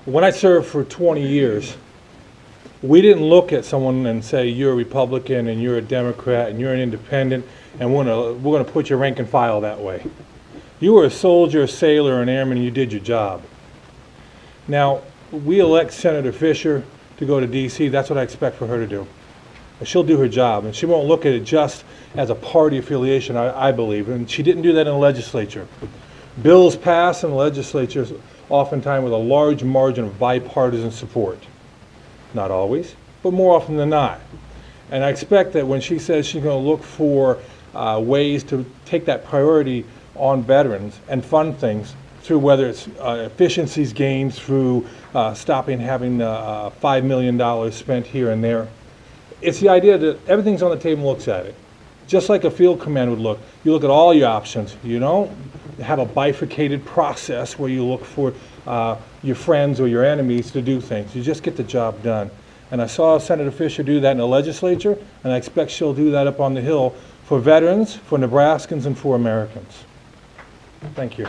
When I served for 20 years, we didn't look at someone and say, you're a Republican and you're a Democrat and you're an independent, and we're gonna put your rank and file that way. You were a soldier, a sailor, an airman, and you did your job. Now, we elect Senator Fischer to go to D.C. That's what I expect for her to do. She'll do her job, and she won't look at it just as a party affiliation, I believe, and she didn't do that in the legislature. Bills pass in the legislature oftentimes with a large margin of bipartisan support. Not always, but more often than not. And I expect that when she says she's going to look for ways to take that priority on veterans and fund things through whether it's efficiencies gained through stopping having $5 million spent here and there. It's the idea that everything's on the table and looks at it. Just like a field command would look. You look at all your options. You don't have a bifurcated process where you look for your friends or your enemies to do things. You just get the job done. And I saw Senator Fischer do that in the legislature, and I expect she'll do that up on the Hill for veterans, for Nebraskans, and for Americans. Thank you.